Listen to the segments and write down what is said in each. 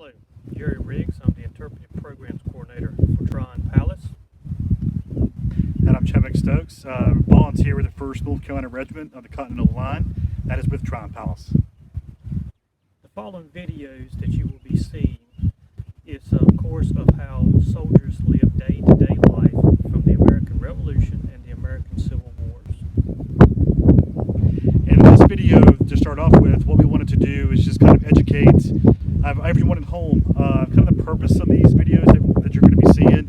Hello, Jerry Riggs. I'm the Interpretive Programs Coordinator for Tryon Palace. And I'm Chadwick, volunteer with the 1st North Carolina Regiment of the Continental Line. That is with Tryon Palace. The following videos that you will be seeing is of course of how soldiers live day-to-day life from the American Revolution and the American Civil Wars. In this video, to start off with, what we wanted to do is just kind of educate everyone at home, kind of the purpose of these videos that you're going to be seeing.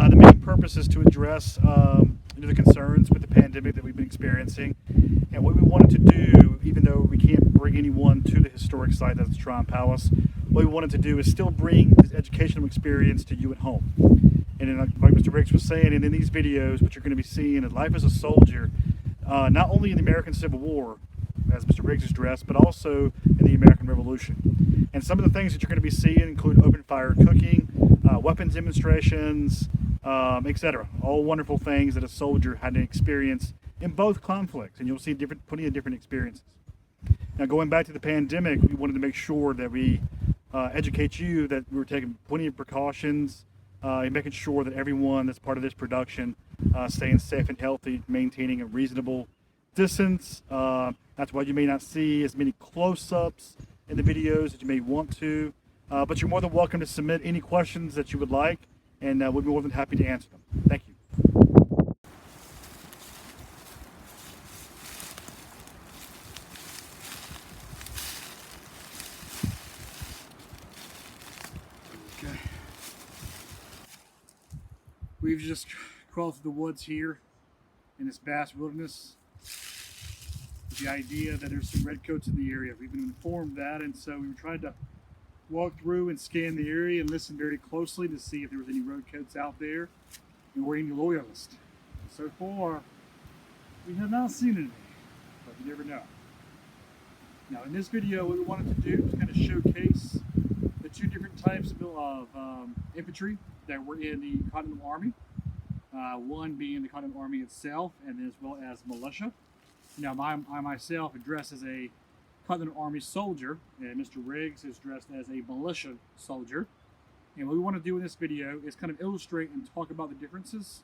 The main purpose is to address the concerns with the pandemic that we've been experiencing. And what we wanted to do, even though we can't bring anyone to the historic site that's Tryon Palace, what we wanted to do is still bring this educational experience to you at home. And then, like Mr. Riggs was saying, and in these videos, what you're going to be seeing is life as a soldier, not only in the American Civil War, as Mr. Riggs addressed, but also in the American Revolution. And some of the things that you're going to be seeing include open fire cooking, weapons demonstrations, etc. All wonderful things that a soldier had to experience in both conflicts, and you'll see plenty of different experiences. Now, going back to the pandemic, we wanted to make sure that we educate you that we were taking plenty of precautions and making sure that everyone that's part of this production staying safe and healthy, maintaining a reasonable distance. That's why you may not see as many close-ups in the videos that you may want to, but you're more than welcome to submit any questions that you would like, and we'll be more than happy to answer them. Thank you. Okay. We've just crossed the woods here in this vast wilderness. The idea that there's some redcoats in the area. We've been informed that, and so we tried to walk through and scan the area and listen very closely to see if there was any redcoats out there and were any loyalists. So far, we have not seen any, but you never know. Now, in this video, what we wanted to do was kind of showcase the two different types of infantry that were in the Continental Army. One being the Continental Army itself, and as well as militia. Now, I myself am dressed as a Continental Army soldier, and Mr. Riggs is dressed as a militia soldier. And what we want to do in this video is kind of illustrate and talk about the differences.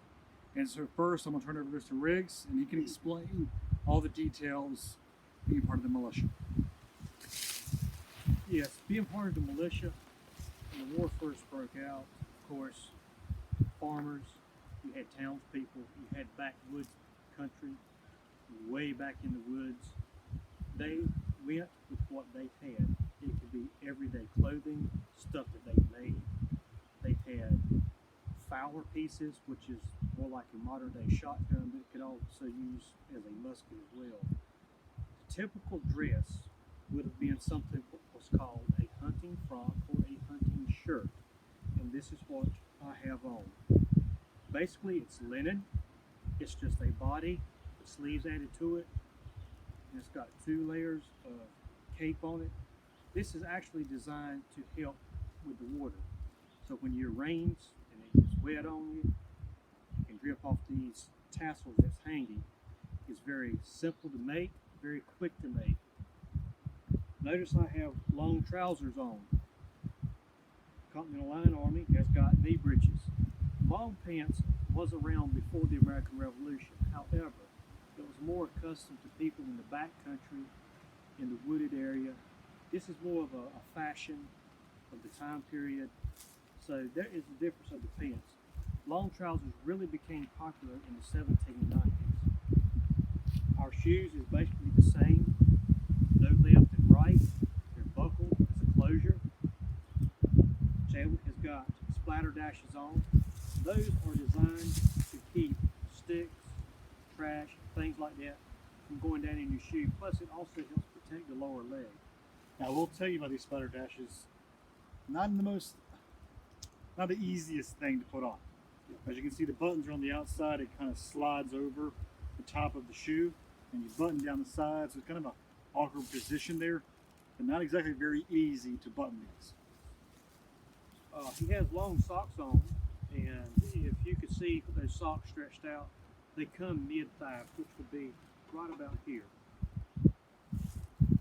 And so first, I'm going to turn it over to Mr. Riggs, and he can explain all the details being part of the militia. Yes, being part of the militia, when the war first broke out, of course, farmers, you had townspeople, you had backwoods country, way back in the woods. They went with what they had. It could be everyday clothing, stuff that they made. They had fowler pieces, which is more like a modern day shotgun, but it could also use as a musket as well. The typical dress would have been something what was called a hunting frock or a hunting shirt, and this is what I have on. Basically, it's linen. It's just a body, with sleeves added to it, and it's got 2 layers of cape on it. This is actually designed to help with the water. So when it rains and it gets wet on you, you can drip off these tassels that's hanging. It's very simple to make, very quick to make. Notice I have long trousers on. Continental Line Army has got knee breeches. Long pants was around before the American Revolution. However, it was more accustomed to people in the back country, in the wooded area. This is more of a fashion of the time period. So there is the difference of the pants. Long trousers really became popular in the 1790s. Our shoes is basically the same. No left and right. They're buckled as a closure. Chadwick has got splatter dashes on. Those are designed to keep sticks, trash, things like that from going down in your shoe. Plus, it also helps protect the lower leg. Now, I will tell you about these splatter dashes. Not the easiest thing to put on. As you can see, the buttons are on the outside. It kind of slides over the top of the shoe, and you button down the sides. So it's kind of an awkward position there, but not exactly very easy to button these. He has long socks on, and if you could see those socks stretched out, they come mid-thigh, which would be right about here.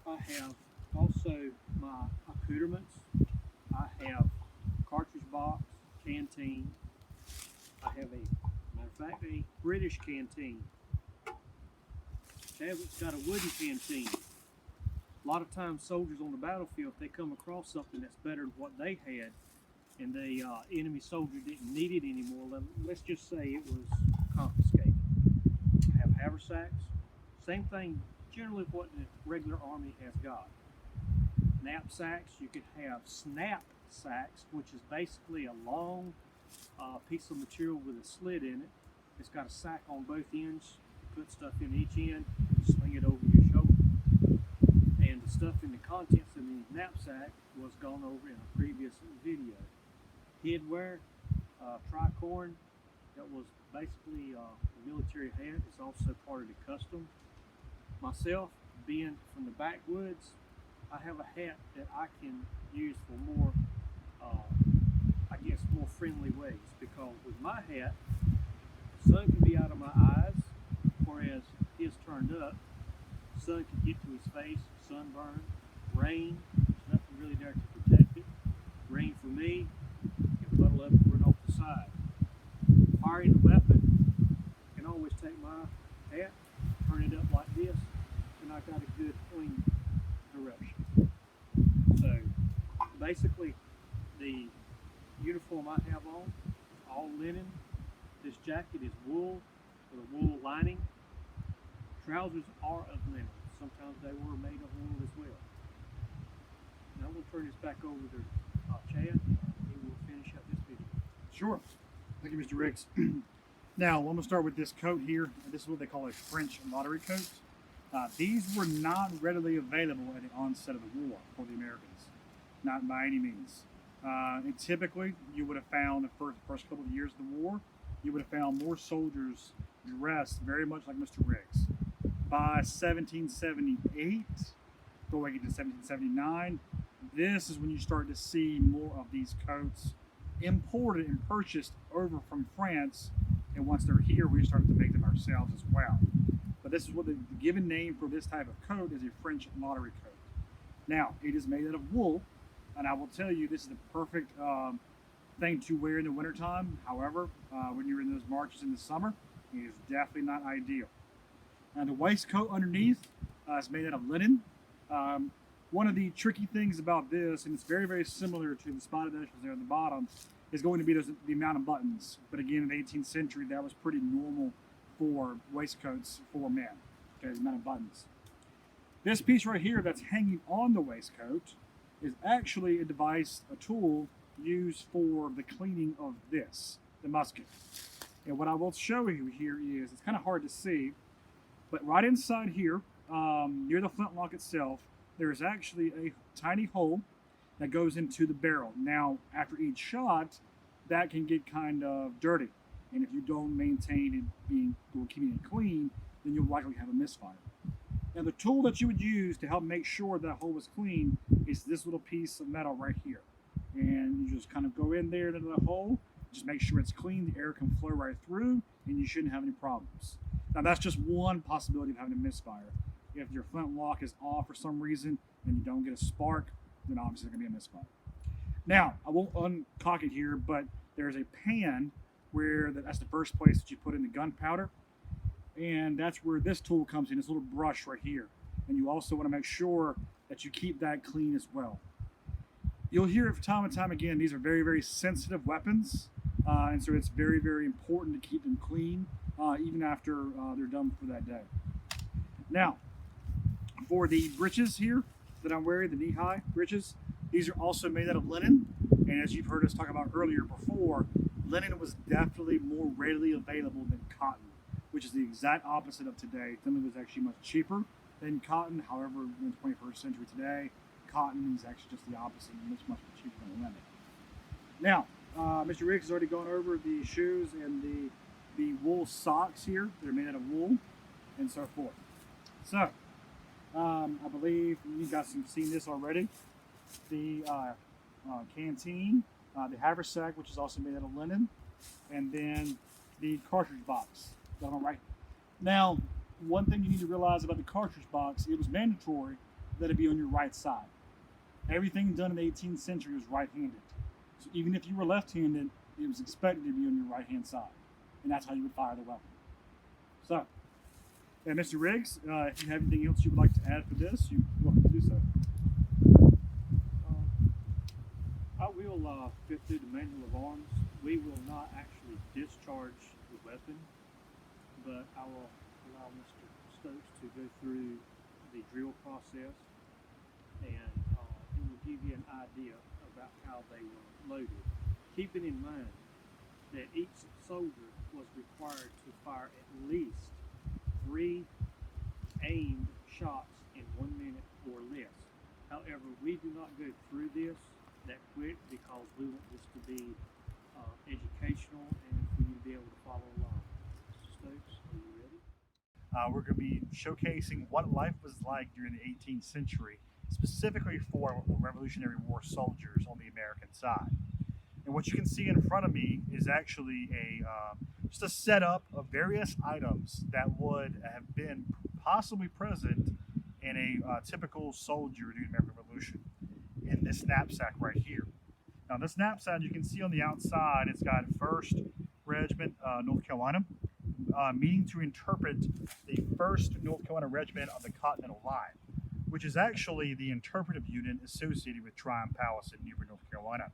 I have also my accoutrements. I have canteen. I have matter of fact, a British canteen. Chadwick's got a wooden canteen. A lot of times soldiers on the battlefield, if they come across something that's better than what they had, and the enemy soldier didn't need it anymore, let's just say it was confiscated. I have haversacks. Same thing generally what the regular army has got. Knapsacks, you could have snap sacks, which is basically a long piece of material with a slit in it. It's got a sack on both ends. You put stuff in each end, and sling it over your shoulder. And the stuff in the contents of the knapsack was gone over in a previous video. Headwear, tricorn, that was basically a military hat. It's also part of the custom. Myself, being from the backwoods, I have a hat that I can use for more, I guess, more friendly ways, because with my hat, the sun can be out of my eyes, whereas his turned up, sun can get to his face, sunburn, rain, there's nothing really there to protect it. Rain for me, you puddle up and run off the side. Firing the weapon, I can always take my hat, turn it up like this, and I got a good clean direction. So basically the uniform I have on, all linen. This jacket is wool with a wool lining. Trousers are of linen. Sometimes they were made of wool as well. Now I'm going to turn this back over to Chad. He will finish up this video. Sure. Thank you, Mr. Riggs. Now, I'm going to start with this coat here. This is what they call a French lottery coat. These were not readily available at the onset of the war for the Americans. Not by any means. And typically, you would have found the first couple of years of the war, you would have found more soldiers dressed very much like Mr. Riggs. By 1778, going into 1779, this is when you start to see more of these coats imported and purchased over from France. And once they're here, we started to make them ourselves as well. But this is what the given name for this type of coat is, a French lottery coat. Now, it is made out of wool, and I will tell you this is the perfect thing to wear in the wintertime. However, when you're in those marches in the summer, it is definitely not ideal. Now, the waistcoat underneath is made out of linen. One of the tricky things about this, and it's very, very similar to the spotted initials there at the bottom, is going to be the amount of buttons. But again, in the 18th century, that was pretty normal for waistcoats for men, okay, the amount of buttons. This piece right here that's hanging on the waistcoat is actually a device, a tool used for the cleaning of this, the musket. And what I will show you here is, it's kind of hard to see, but right inside here, near the flintlock itself, there is actually a tiny hole that goes into the barrel. Now, after each shot, that can get kind of dirty. And if you don't maintain it keeping it clean, then you'll likely have a misfire. Now, the tool that you would use to help make sure that hole is clean is this little piece of metal right here. And you just kind of go in there into the hole, just make sure it's clean, the air can flow right through, and you shouldn't have any problems. Now, that's just one possibility of having a misfire. If your flintlock is off for some reason and you don't get a spark, then obviously it's going to be a misfire. Now, I won't uncock it here, but there's a pan where that's the first place that you put in the gunpowder. And that's where this tool comes in, this little brush right here. And you also want to make sure that you keep that clean as well. You'll hear it time and time again, these are very, very sensitive weapons. And so it's very, very important to keep them clean, even after they're done for that day. Now, for the breeches here that I'm wearing, the knee-high breeches, these are also made out of linen. And as you've heard us talk about earlier before, linen was definitely more readily available than cotton, which is the exact opposite of today. Linen was actually much cheaper than cotton. However, in the 21st century today, cotton is actually just the opposite, much, much cheaper than linen. Now, Mr. Riggs has already gone over the shoes and the wool socks here that are made out of wool and so forth. So, I believe you guys have seen this already. The canteen, the haversack, which is also made out of linen, and then the cartridge box. Right. Now, one thing you need to realize about the cartridge box, it was mandatory that it be on your right side. Everything done in the 18th century was right-handed. So even if you were left-handed, it was expected to be on your right-hand side, and that's how you would fire the weapon. So, yeah, Mr. Riggs, if you have anything else you would like to add for this, you're welcome to do so. I will fit through the manual of arms. We will not actually discharge the weapon, but I will allow Mr. Stokes to go through the drill process, and it will give you an idea about how they were loaded. Keeping in mind that each soldier was required to fire at least 3 aimed shots in 1 minute or less. However, we do not go through this that quick because we want this to be educational and for you to be able to follow along. Mr. Stokes, are you ready? We're going to be showcasing what life was like during the 18th century, specifically for Revolutionary War soldiers on the American side. And what you can see in front of me is actually just a setup of various items that would have been possibly present in a typical soldier during the American Revolution in this knapsack right here. Now this knapsack, you can see on the outside, it's got 1st Regiment, North Carolina, meaning to interpret the 1st North Carolina Regiment of the Continental Line, which is actually the interpretive unit associated with Tryon Palace in Newburgh, North Carolina.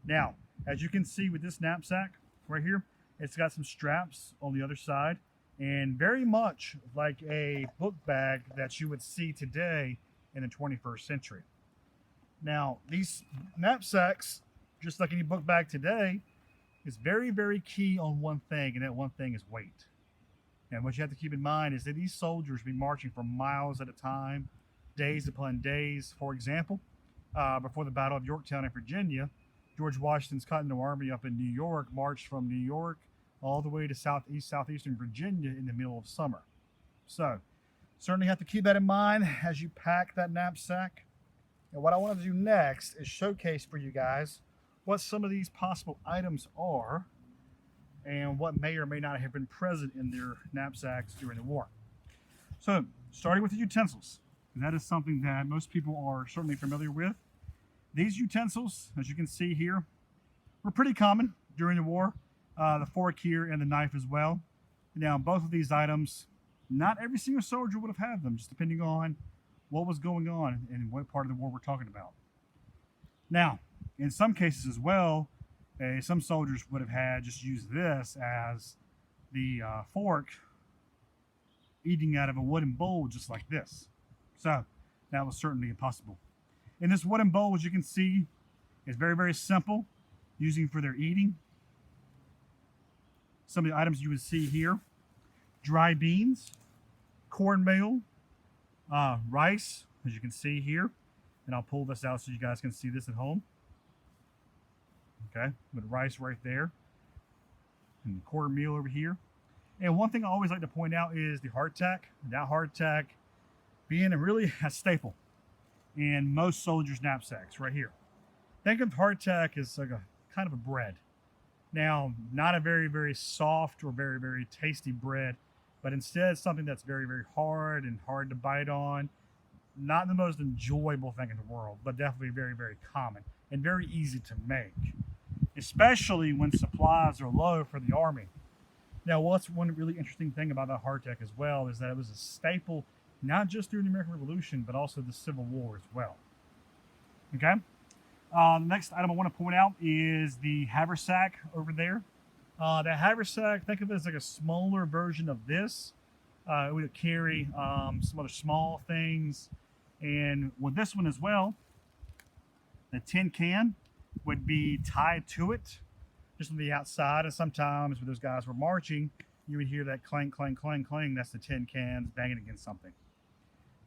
Now, as you can see with this knapsack right here, it's got some straps on the other side, and very much like a book bag that you would see today in the 21st century. Now, these knapsacks, just like any book bag today, is very, very key on one thing, and that one thing is weight. And what you have to keep in mind is that these soldiers be marching for miles at a time, days upon days. For example, before the Battle of Yorktown in Virginia, George Washington's Continental Army up in New York marched from New York all the way to southeastern Virginia in the middle of summer. So, certainly have to keep that in mind as you pack that knapsack. And what I want to do next is showcase for you guys what some of these possible items are and what may or may not have been present in their knapsacks during the war. So, starting with the utensils, and that is something that most people are certainly familiar with. These utensils, as you can see here, were pretty common during the war. The fork here and the knife as well. Now, both of these items, not every single soldier would have had them, just depending on what was going on and what part of the war we're talking about. Now, in some cases as well, some soldiers would have had just used this as the fork, eating out of a wooden bowl just like this. So that was certainly impossible. In this wooden bowl, as you can see, is very, very simple, using for their eating. Some of the items you would see here: dry beans, cornmeal, rice, as you can see here. And I'll pull this out so you guys can see this at home. Okay, with rice right there, and cornmeal over here. And one thing I always like to point out is the hardtack. That hardtack being really a staple in most soldiers' knapsacks right here. Think of hardtack as like a kind of a bread. Now, not a very, very soft or very, very tasty bread, but instead something that's very, very hard and hard to bite on. Not the most enjoyable thing in the world, but definitely very, very common and very easy to make, especially when supplies are low for the army. Now, what's one really interesting thing about that hardtack as well is that it was a staple not just during the American Revolution, but also the Civil War as well. Okay? The next item I want to point out is the haversack over there. The haversack, think of it as like a smaller version of this. It would carry some other small things. And with this one as well, the tin can would be tied to it just on the outside. And sometimes when those guys were marching, you would hear that clang, clang, clang, clang. That's the tin cans banging against something.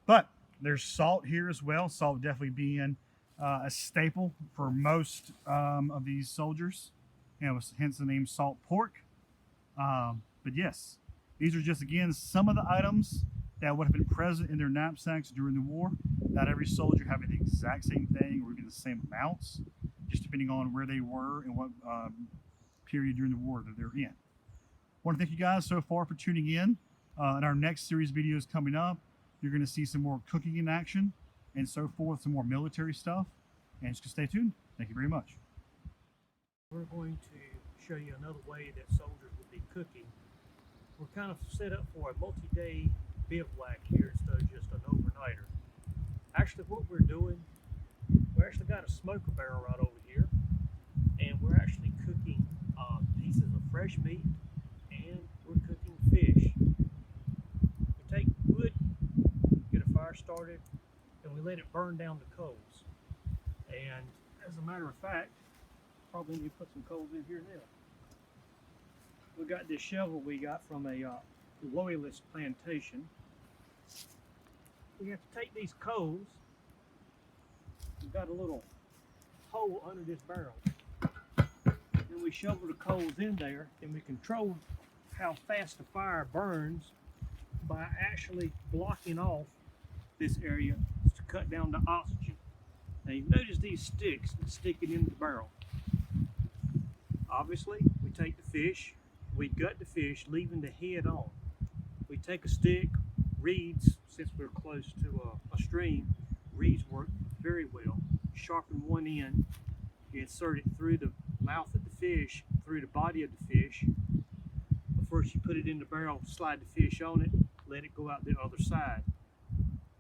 But there's salt here as well. Salt definitely being a staple for most of these soldiers. You know, hence the name salt pork. But yes, these are just, again, some of the items that would have been present in their knapsacks during the war. Not every soldier having the exact same thing or even the same amounts, just depending on where they were and what period during the war that they're in. I want to thank you guys so far for tuning in. In our next series videos coming up, you're going to see some more cooking in action and so forth, some more military stuff. And just stay tuned. Thank you very much. We're going to show you another way that soldiers would be cooking. We're kind of set up for a multi-day bivouac here instead of just an overnighter. Actually, what we're doing, we actually got a smoker barrel right over here, and we're actually cooking pieces of fresh meat, and we're cooking fish. We take wood, get a fire started, and we let it burn down the coals. And as a matter of fact, probably need to put some coals in here now. We got this shovel we got from a loyalist plantation. We have to take these coals. We've got a little hole under this barrel. And we shovel the coals in there, and we control how fast the fire burns by actually blocking off this area to cut down the oxygen. Now you notice these sticks that stick it into the barrel. Obviously, we take the fish, we gut the fish, leaving the head on. We take a stick, reeds, since we're close to a stream, reeds work very well. Sharpen one end, you insert it through the mouth of the fish, through the body of the fish. But first you put it in the barrel, slide the fish on it, let it go out the other side.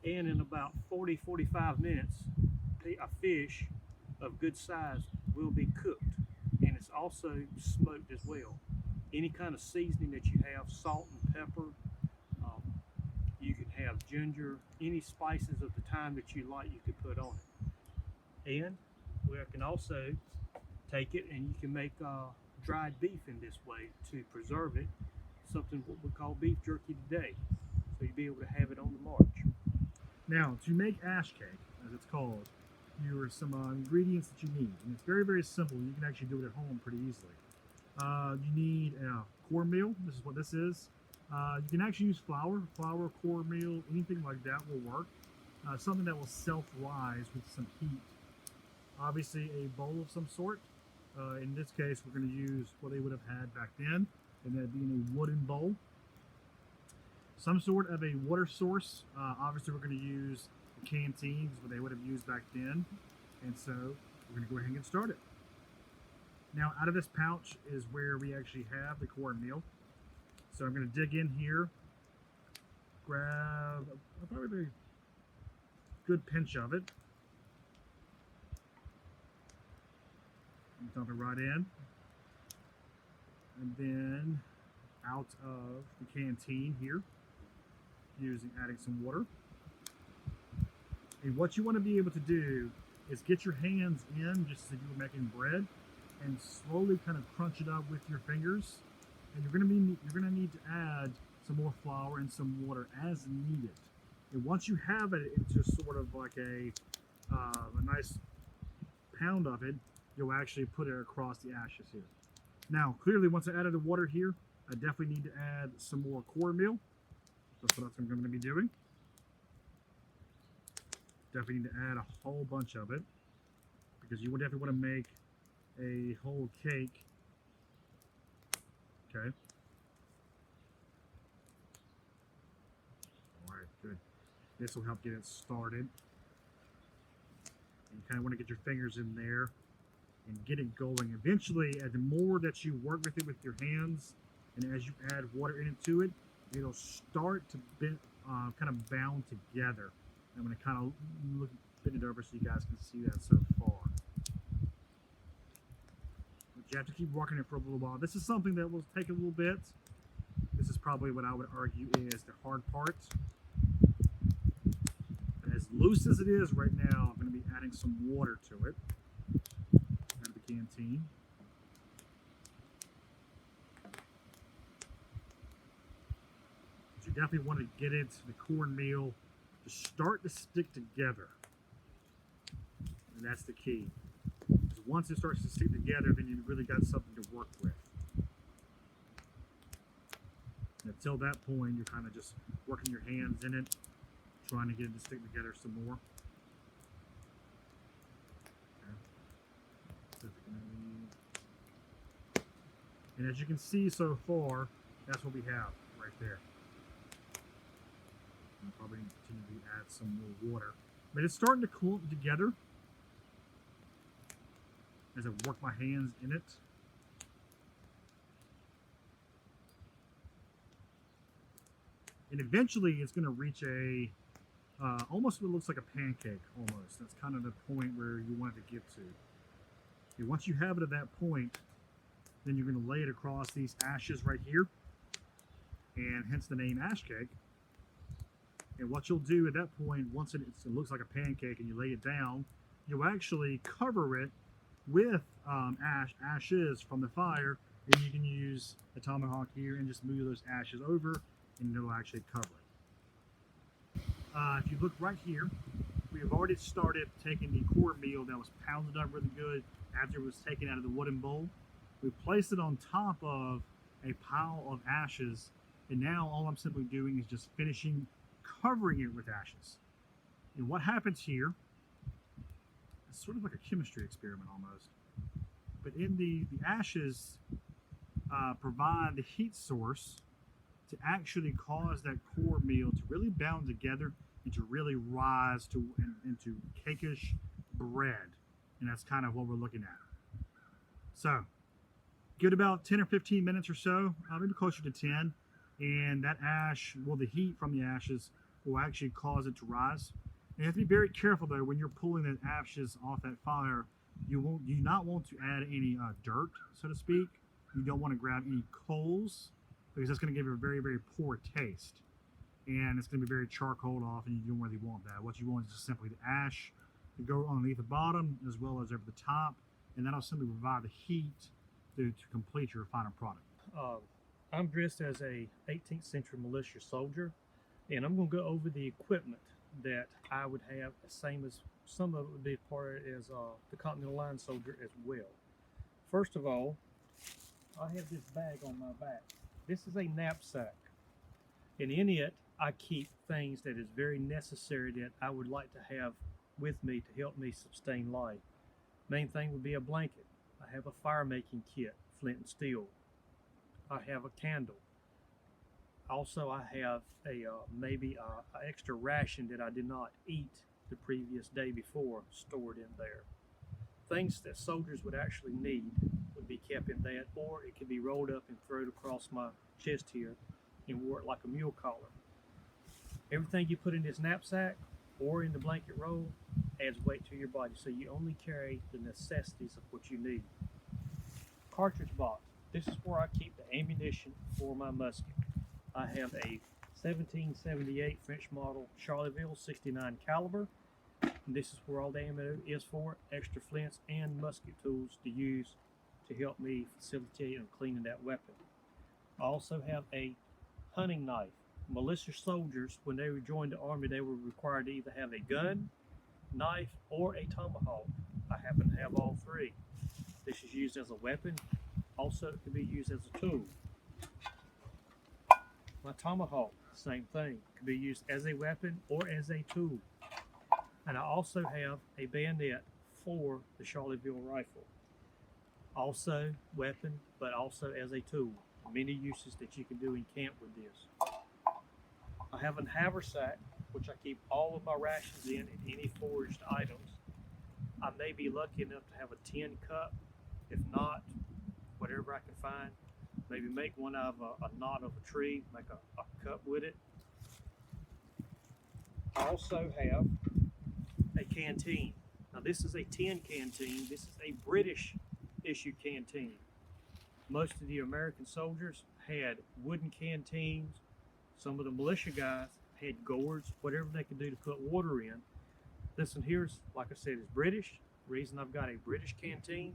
And in about 40-45 minutes, a fish of good size will be cooked. And it's also smoked as well. Any kind of seasoning that you have, salt and pepper, you can have ginger, any spices of the time that you like, you could put on it. And we can also take it and you can make dried beef in this way to preserve it, something what we call beef jerky today. So you'll be able to have it on the march. Now, to make ash cake, as it's called, here are some ingredients that you need. And it's very, very simple. You can actually do it at home pretty easily. You need cornmeal. This is what this is. You can actually use flour, cornmeal, anything like that will work. Something that will self-rise with some heat. Obviously, a bowl of some sort. In this case, we're going to use what they would have had back then, and that being a wooden bowl. Some sort of a water source. Obviously, we're going to use the canteens, what they would have used back then. And so, we're going to go ahead and get started. Now, out of this pouch is where we actually have the cornmeal. So I'm going to dig in here, grab probably a good pinch of it, and dump it right in. And then out of the canteen here, adding some water. And what you want to be able to do is get your hands in, just as if you were making bread, and slowly kind of crunch it up with your fingers. And you're going to need to add some more flour and some water as needed. And once you have it into sort of like a nice pound of it, you'll actually put it across the ashes here. Now, clearly, once I added the water here, I definitely need to add some more cornmeal. That's what I'm going to be doing. Definitely need to add a whole bunch of it, because you would definitely want to make a whole cake. Okay. All right, good. This will help get it started. You kind of want to get your fingers in there and get it going. Eventually, the more that you work with it with your hands, and as you add water into it, it'll start to kind of bound together. I'm going to kind of bend it over so you guys can see that so far. You have to keep working it for a little while. This is something that will take a little bit. This is probably what I would argue is the hard part. And as loose as it is right now, I'm going to be adding some water to it out of the canteen. But you definitely want to get it, the cornmeal, to start to stick together. And that's the key. Once it starts to stick together, then you've really got something to work with. And until that point, you're kind of just working your hands in it, trying to get it to stick together some more. Okay. And as you can see so far, that's what we have right there. I'll probably continue to add some more water. But it's starting to clump together as I work my hands in it. And eventually it's going to reach a almost what looks like a pancake almost. That's kind of the point where you want it to get to. And once you have it at that point, then you're going to lay it across these ashes right here, and hence the name ash cake. And what you'll do at that point, once it looks like a pancake and you lay it down, you'll actually cover it with ashes from the fire, and you can use a tomahawk here and just move those ashes over, and it'll actually cover it. If you look right here, we have already started taking the cornmeal that was pounded up really good after it was taken out of the wooden bowl. We placed it on top of a pile of ashes, and now all I'm simply doing is just finishing covering it with ashes. And what happens here, it's sort of like a chemistry experiment almost, but in the ashes provide the heat source to actually cause that cornmeal to really bound together and to really rise to into cakish bread. And that's kind of what we're looking at. So give it about 10 or 15 minutes or so, maybe closer to 10, and that ash, well, the heat from the ashes will actually cause it to rise. And you have to be very careful though when you're pulling the ashes off that fire. You do not want to add any dirt, so to speak. You don't want to grab any coals, because that's going to give it a very, very poor taste. And it's going to be very charcoaled off, and you don't really want that. What you want is just simply the ash to go underneath the bottom as well as over the top, and that'll simply provide the heat to complete your final product. I'm dressed as a 18th century militia soldier, and I'm going to go over the equipment that I would have, the same as some of it would be part as the Continental Line soldier as well. First of all, I have this bag on my back. This is a knapsack, and in it I keep things that is very necessary that I would like to have with me to help me sustain life. Main thing would be a blanket. I have a fire making kit, flint and steel. I have a candle. Also, I have a maybe a extra ration that I did not eat the previous day before stored in there. Things that soldiers would actually need would be kept in that, or it could be rolled up and thrown across my chest here and wore it like a mule collar. Everything you put in this knapsack or in the blanket roll adds weight to your body, so you only carry the necessities of what you need. Cartridge box. This is where I keep the ammunition for my musket. I have a 1778 French model Charleville 69 caliber. And this is where all the ammo is for, extra flints and musket tools to use to help me facilitate and cleaning that weapon. I also have a hunting knife. Militia soldiers, when they joined the army, they were required to either have a gun, knife, or a tomahawk. I happen to have all three. This is used as a weapon. Also, it can be used as a tool. My tomahawk, same thing, can be used as a weapon or as a tool. And I also have a bayonet for the Charleville rifle. Also weapon, but also as a tool. Many uses that you can do in camp with this. I have a haversack, which I keep all of my rations in and any foraged items. I may be lucky enough to have a tin cup. If not, whatever I can find. Maybe make one out of a knot of a tree, make a cup with it. I also have a canteen. Now this is a tin canteen. This is a British issue canteen. Most of the American soldiers had wooden canteens. Some of the militia guys had gourds, whatever they could do to put water in. This one here's, like I said, is British. The reason I've got a British canteen,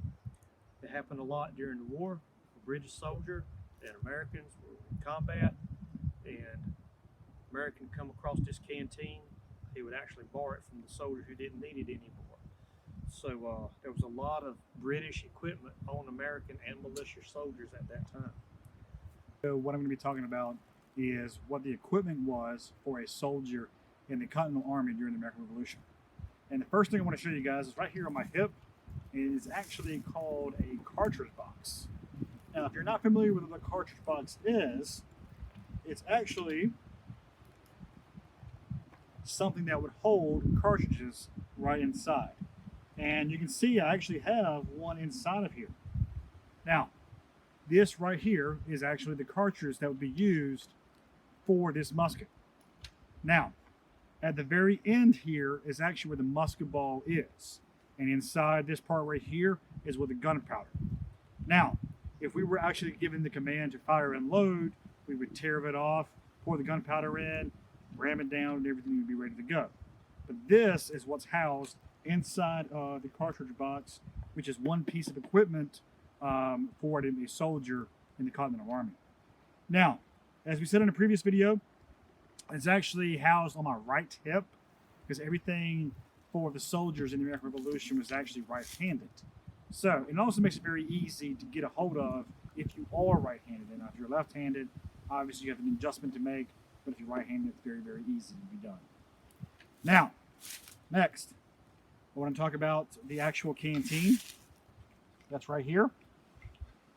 it happened a lot during the war. A British soldier and Americans were in combat, and American come across this canteen, he would actually borrow it from the soldier who didn't need it anymore. So there was a lot of British equipment on American and militia soldiers at that time. So what I'm going to be talking about is what the equipment was for a soldier in the Continental Army during the American Revolution. And the first thing I want to show you guys is right here on my hip. It is actually called a cartridge box. Now, if you're not familiar with what a cartridge box is, it's actually something that would hold cartridges right inside. And you can see I actually have one inside of here. Now, this right here is actually the cartridge that would be used for this musket. Now, at the very end here is actually where the musket ball is. And inside this part right here is where the gunpowder. Now, if we were actually given the command to fire and load, we would tear it off, pour the gunpowder in, ram it down, and everything would be ready to go. But this is what's housed inside of the cartridge box, which is one piece of equipment for a soldier in the Continental Army. Now, as we said in a previous video, it's actually housed on my right hip because everything for the soldiers in the American Revolution was actually right-handed. So it also makes it very easy to get a hold of if you are right-handed. And if you're left-handed, obviously you have an adjustment to make, but if you're right-handed, it's very, very easy to be done. Now, next, I want to talk about the actual canteen. That's right here.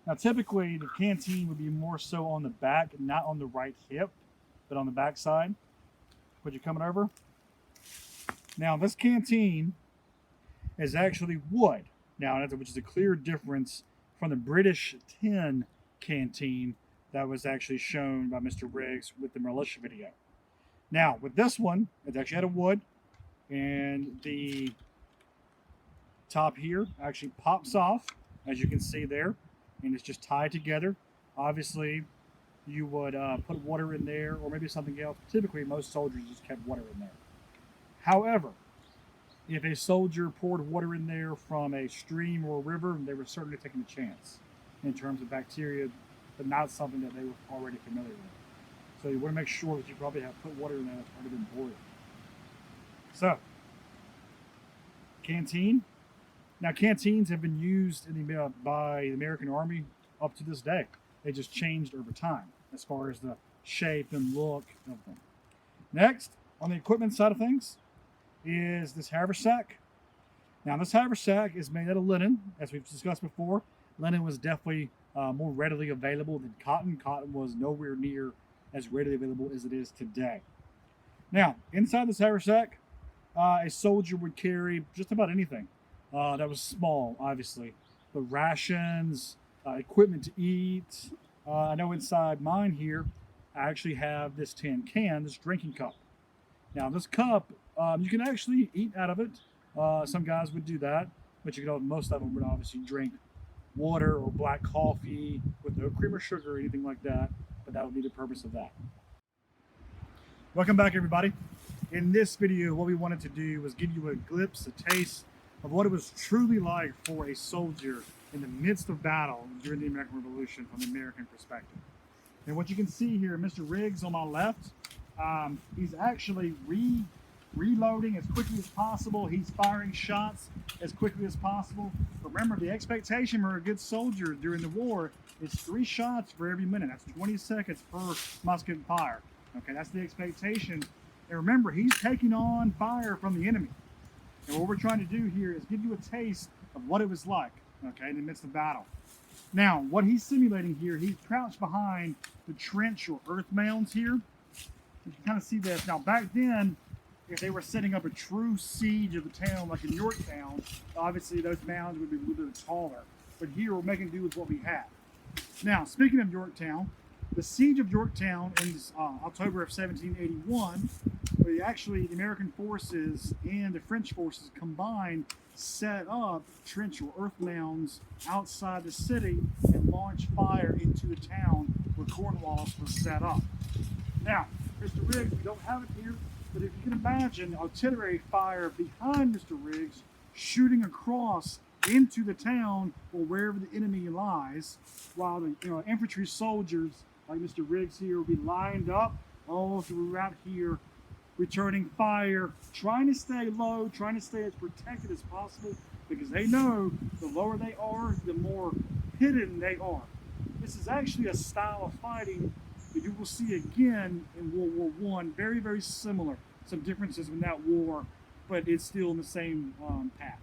Now, typically, the canteen would be more so on the back, not on the right hip, but on the back side. Put you coming over. Now, this canteen is actually wood. Now, which is a clear difference from the British tin canteen that was actually shown by Mr. Riggs with the militia video. Now, with this one, it's actually out of wood, and the top here actually pops off, as you can see there, and it's just tied together. Obviously, you would put water in there, or maybe something else. Typically, most soldiers just kept water in there. However, if a soldier poured water in there from a stream or a river, they were certainly taking a chance in terms of bacteria, but not something that they were already familiar with. So you want to make sure that you probably have put water in there that's already been boiled. So, canteen. Now, canteens have been used by the American Army up to this day. They just changed over time as far as the shape and look of them. Next, on the equipment side of things, is this haversack. Now, this haversack is made out of linen, as we've discussed before. Linen was definitely more readily available than cotton. Cotton was nowhere near as readily available as it is today. Now, inside this haversack, a soldier would carry just about anything that was small, obviously. The rations, equipment to eat. I know inside mine here, I actually have this tin can, this drinking cup. Now, this cup, you can actually eat out of it. Some guys would do that, but most of them would obviously drink water or black coffee with no cream or sugar or anything like that, but that would be the purpose of that. Welcome back, everybody. In this video, what we wanted to do was give you a glimpse, a taste of what it was truly like for a soldier in the midst of battle during the American Revolution from the American perspective. And what you can see here, Mr. Riggs on my left, he's actually reloading as quickly as possible. He's firing shots as quickly as possible. Remember, the expectation for a good soldier during the war is 3 shots for every minute. That's 20 seconds per musket fire. Okay, that's the expectation. And remember, he's taking on fire from the enemy. And what we're trying to do here is give you a taste of what it was like, okay, in the midst of battle. Now, what he's simulating here, he's crouched behind the trench or earth mounds here. You can kind of see this. Now, back then, if they were setting up a true siege of the town, like in Yorktown, obviously those mounds would be a little bit taller. But here, we're making do with what we have. Now, speaking of Yorktown, the siege of Yorktown in October of 1781, the American forces and the French forces combined set up trench or earth mounds outside the city and launched fire into the town where Cornwallis was set up. Now, Mr. Riggs, we don't have it here, but if you can imagine artillery fire behind Mr. Riggs shooting across into the town or wherever the enemy lies, while the infantry soldiers like Mr. Riggs here will be lined up all throughout here, returning fire, trying to stay low, trying to stay as protected as possible, because they know the lower they are, the more hidden they are. This is actually a style of fighting that you will see again in World War I, very, very similar. Some differences in that war, but it's still in the same path.